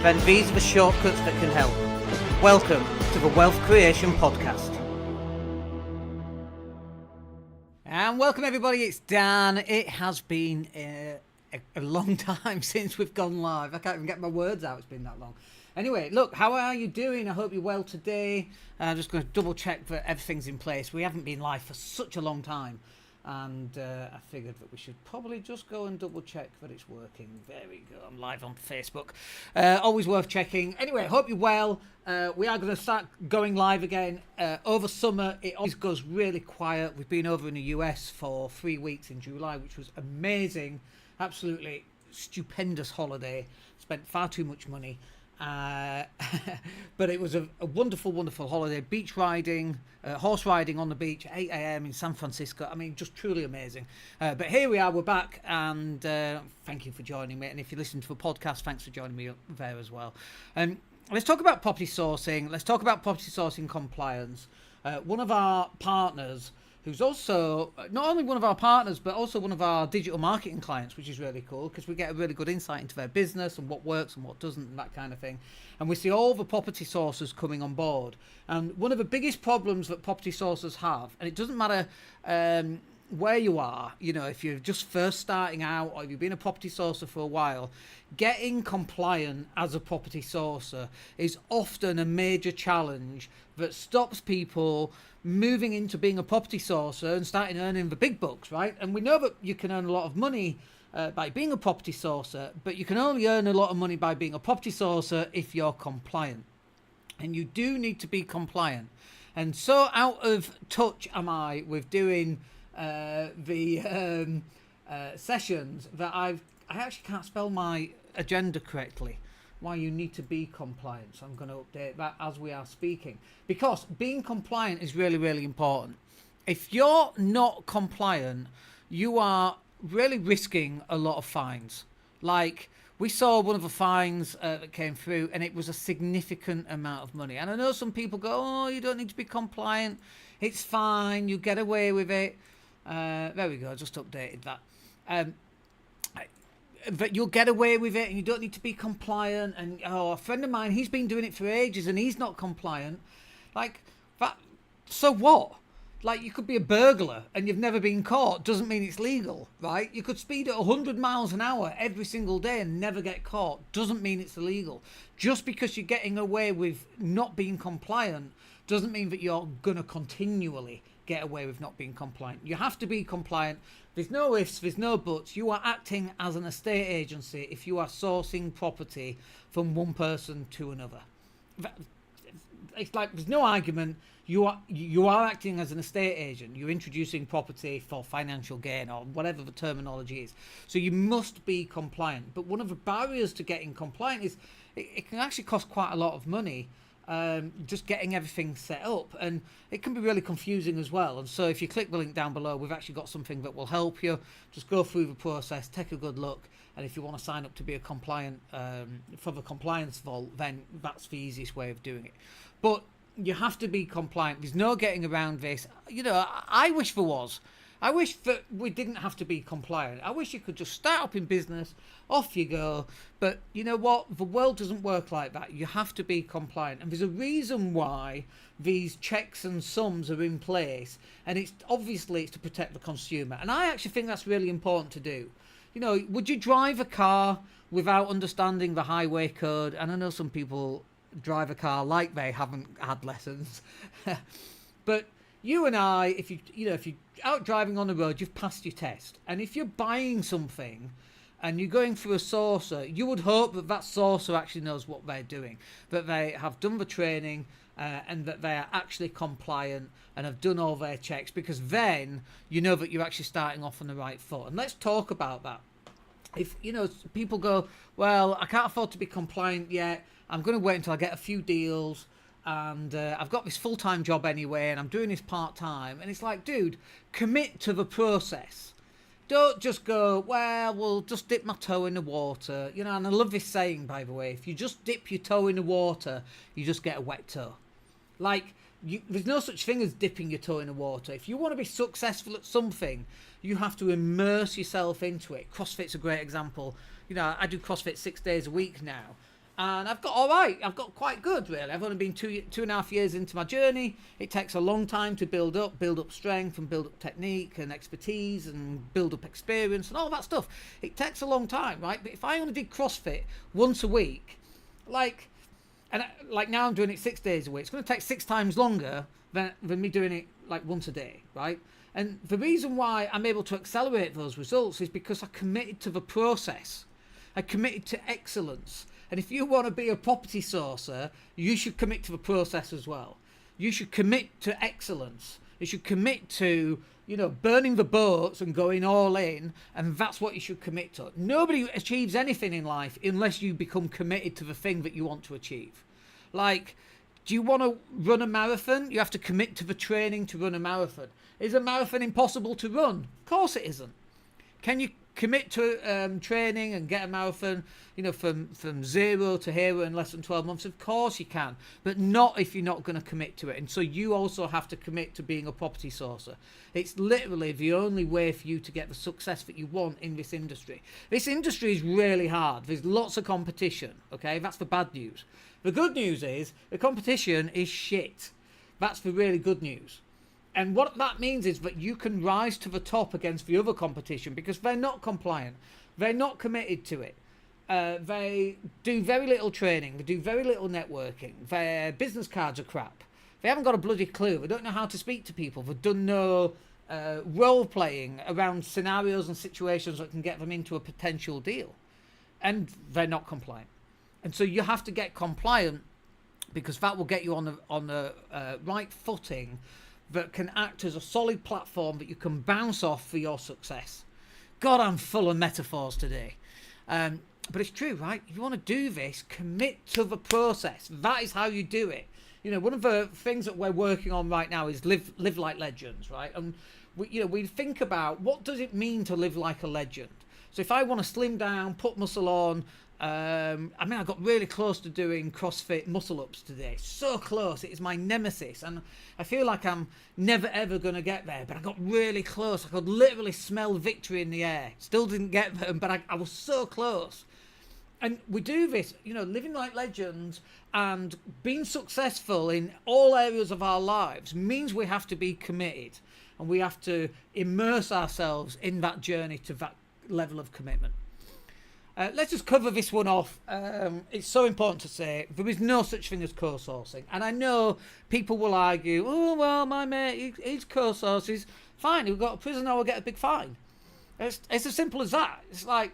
then these are the shortcuts that can help. Welcome to the Wealth Creation Podcast. And welcome everybody, it's Dan. It has been a long time since we've gone live. I can't even get my words out, it's been that long. Anyway, look, how are you doing? I hope you're well today. I'm just going to double check that everything's in place. We haven't been live for such a long time. And I figured that we should probably just go and double check that it's working. There we go. I'm live on Facebook. Always worth checking. Anyway, hope you're well. We are going to start going live again. Over summer, it always goes really quiet. We've been over in the US for 3 weeks in July, which was amazing. Absolutely stupendous holiday. Spent far too much money. But it was a wonderful, wonderful holiday. Beach riding, horse riding on the beach at 8 a.m. in San Francisco. I mean, just truly amazing. But here we are, we're back, and thank you for joining me. And if you listen to the podcast, thanks for joining me there as well. Let's talk about property sourcing. Let's talk about property sourcing compliance. One of our partners, who's also not only one of our partners, but also one of our digital marketing clients, which is really cool because we get a really good insight into their business and what works and what doesn't and that kind of thing. And we see all the property sources coming on board. And one of the biggest problems that property sources have, and it doesn't matter where you are, you know, if you're just first starting out or if you've been a property sourcer for a while, getting compliant as a property sourcer is often a major challenge that stops people moving into being a property sourcer and starting earning the big bucks, right? And we know that you can earn a lot of money by being a property sourcer, but you can only earn a lot of money by being a property sourcer if you're compliant. And you do need to be compliant. And so out of touch am I with doing the sessions that I actually can't spell my agenda correctly. Why you need to be compliant. So I'm going to update that as we are speaking, because being compliant is really, really important. If you're not compliant, you are really risking a lot of fines. Like we saw one of the fines that came through, and it was a significant amount of money. And I know some people go, oh, you don't need to be compliant. It's fine. You get away with it. There we go. I just updated that. But you'll get away with it and you don't need to be compliant. And a friend of mine, he's been doing it for ages and he's not compliant. Like that, so what? Like you could be a burglar and you've never been caught, doesn't mean it's legal, right? You could speed at 100 miles an hour every single day and never get caught, doesn't mean it's illegal. Just because you're getting away with not being compliant doesn't mean that you're gonna continually get away with not being compliant. You have to be compliant. There's no ifs, there's no buts. You are acting as an estate agency if you are sourcing property from one person to another. It's like there's no argument. You are acting as an estate agent. You're introducing property for financial gain or whatever the terminology is. So you must be compliant. But one of the barriers to getting compliant is it can actually cost quite a lot of money. Just getting everything set up, and it can be really confusing as well. And so if you click the link down below, we've actually got something that will help you. Just go through the process, take a good look, and if you want to sign up to be a compliant for the compliance vault, then that's the easiest way of doing it. But you have to be compliant. There's no getting around this. You know, I wish there was. I wish that we didn't have to be compliant. I wish you could just start up in business, off you go. But you know what? The world doesn't work like that. You have to be compliant. And there's a reason why these checks and sums are in place. And it's obviously it's to protect the consumer. And I actually think that's really important to do. You know, would you drive a car without understanding the highway code? And I know some people drive a car like they haven't had lessons. But you and I, if you're out driving on the road, you've passed your test. And if you're buying something and you're going through a sourcer, you would hope that that sourcer actually knows what they're doing, that they have done the training and that they are actually compliant and have done all their checks, because then you know that you're actually starting off on the right foot. And let's talk about that. If, you know, people go, well, I can't afford to be compliant yet. I'm going to wait until I get a few deals. And I've got this full-time job anyway, and I'm doing this part-time. And it's like, dude, commit to the process. Don't just go, well, we'll just dip my toe in the water. You know, and I love this saying, by the way. If you just dip your toe in the water, you just get a wet toe. Like, there's no such thing as dipping your toe in the water. If you want to be successful at something, you have to immerse yourself into it. CrossFit's a great example. You know, I do CrossFit 6 days a week now. and I've got all right. I've got quite good, really. I've only been 2.5 years into my journey. It takes a long time to build up strength and build up technique and expertise and build up experience and all that stuff. It takes a long time, right? But if I only did CrossFit once a week, like now I'm doing it 6 days a week, it's going to take 6 times longer than me doing it like once a day, right? And the reason why I'm able to accelerate those results is because I committed to the process. I committed to excellence. And if you want to be a property sourcer, you should commit to the process as well. You should commit to excellence. You should commit to, burning the boats and going all in, and that's what you should commit to. Nobody achieves anything in life unless you become committed to the thing that you want to achieve. Like, do you want to run a marathon? You have to commit to the training to run a marathon. Is a marathon impossible to run? Of course it isn't. Can you commit to training and get a marathon, from 0 to hero in less than 12 months? Of course you can, but not if you're not going to commit to it. And so you also have to commit to being a property sourcer. It's literally the only way for you to get the success that you want in this industry. This industry is really hard. There's lots of competition, okay? That's the bad news. The good news is the competition is shit. That's the really good news. And what that means is that you can rise to the top against the other competition because they're not compliant. They're not committed to it. They do very little training. They do very little networking. Their business cards are crap. They haven't got a bloody clue. They don't know how to speak to people. They've done no role playing around scenarios and situations that can get them into a potential deal. And they're not compliant. And so you have to get compliant because that will get you on the right footing that can act as a solid platform that you can bounce off for your success. God, I'm full of metaphors today. But it's true, right? If you want to do this, commit to the process. That is how you do it. One of the things that we're working on right now is live like legends, right? And we think about what does it mean to live like a legend. So if I want to slim down, put muscle on, I got really close to doing CrossFit muscle ups today. So close. It is my nemesis. And I feel like I'm never ever going to get there. But I got really close. I could literally smell victory in the air. Still didn't get there, but I was so close. And we do this, living like legends and being successful in all areas of our lives means we have to be committed. And we have to immerse ourselves in that journey to that level of commitment. Let's just cover this one off. It's so important to say there is no such thing as co-sourcing. And I know people will argue, oh, well, my mate, he's co-sources. Fine, he'll go to prison or he'll get a big fine. It's as simple as that. It's like,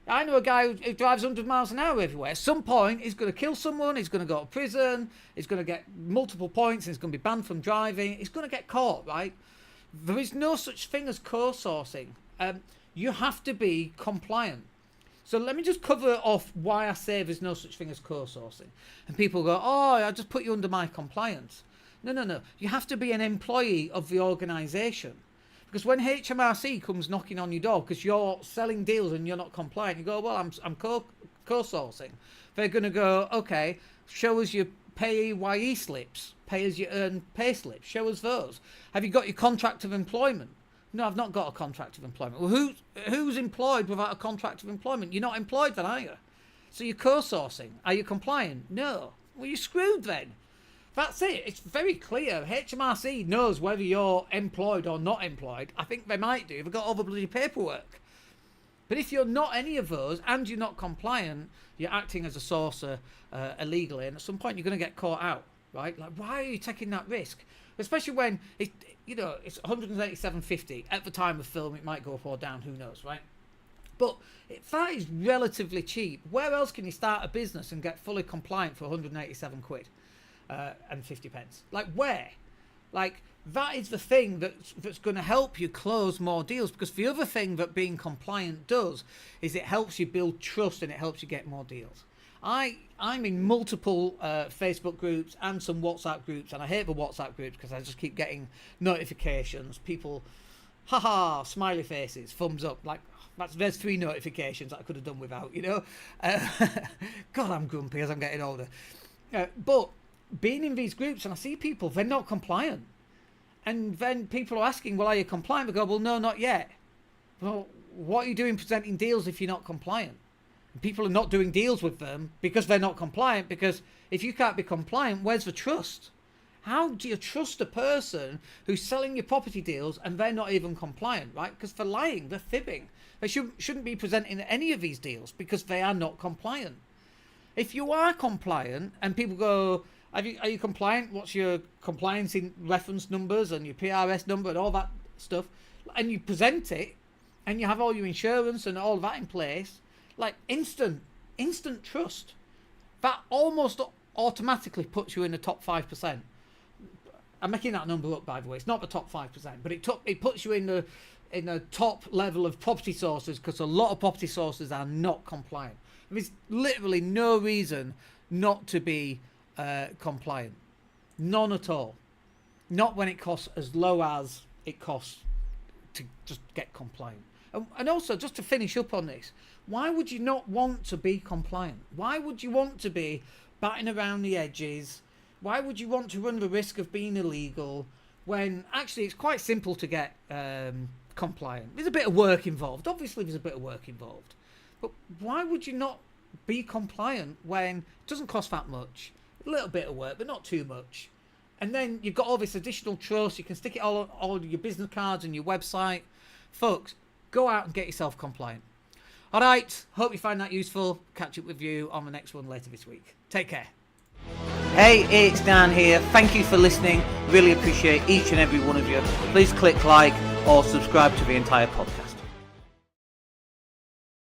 I know a guy who drives 100 miles an hour everywhere. At some point, he's going to kill someone, he's going to go to prison, he's going to get multiple points, and he's going to be banned from driving. He's going to get caught, right? There is no such thing as co-sourcing. You have to be compliant. So let me just cover off why I say there's no such thing as co-sourcing. And people go, oh, I just put you under my compliance. No. You have to be an employee of the organisation. Because when HMRC comes knocking on your door because you're selling deals and you're not compliant, you go, well, I'm co-sourcing. They're going to go, okay, show us your PAYE slips, pay as you earn pay slips, show us those. Have you got your contract of employment? No, I've not got a contract of employment. Well, who's employed without a contract of employment? You're not employed then, are you? So you're co-sourcing. Are you compliant? No. Well, you're screwed then. That's it. It's very clear. HMRC knows whether you're employed or not employed. I think they might do. They've got all the bloody paperwork. But if you're not any of those and you're not compliant, you're acting as a sourcer illegally. And at some point, you're going to get caught out, right? Like, why are you taking that risk? Especially when it's 187.50 at the time of film. It might go up or down, who knows, right? But that is relatively cheap. Where else can you start a business and get fully compliant for 187 quid and 50 pence? Like, where? Like, that is the thing that's going to help you close more deals, because the other thing that being compliant does is it helps you build trust and it helps you get more deals. I'm in multiple Facebook groups and some WhatsApp groups, and I hate the WhatsApp groups because I just keep getting notifications. People, haha, smiley faces, thumbs up. Like, there's 3 notifications that I could have done without, God, I'm grumpy as I'm getting older. But being in these groups, and I see people, they're not compliant. And then people are asking, well, are you compliant? We go, well, no, not yet. Well, what are you doing presenting deals if you're not compliant? People are not doing deals with them because they're not compliant. Because if you can't be compliant, where's the trust? How do you trust a person who's selling you property deals and they're not even compliant, right? Because they're lying, they're fibbing. They shouldn't be presenting any of these deals because they are not compliant. If you are compliant and people go, are you compliant? What's your compliance in reference numbers and your PRS number and all that stuff? And you present it and you have all your insurance and all that in place, like instant trust. That almost automatically puts you in the top 5%. I'm making that number up, by the way. It's not the top 5%, but it puts you in the top level of property sources, because a lot of property sources are not compliant. There's literally no reason not to be compliant. None at all. Not when it costs as low as it costs to just get compliant. And also, just to finish up on this, why would you not want to be compliant? Why would you want to be batting around the edges? Why would you want to run the risk of being illegal when actually it's quite simple to get compliant? There's a bit of work involved. Obviously, there's a bit of work involved. But why would you not be compliant when it doesn't cost that much? A little bit of work, but not too much. And then you've got all this additional trust. You can stick it all on your business cards and your website. Folks, go out and get yourself compliant. All right, hope you find that useful. Catch up with you on the next one later this week. Take care. Hey, it's Dan here. Thank you for listening. Really appreciate each and every one of you. Please click like or subscribe to the entire podcast.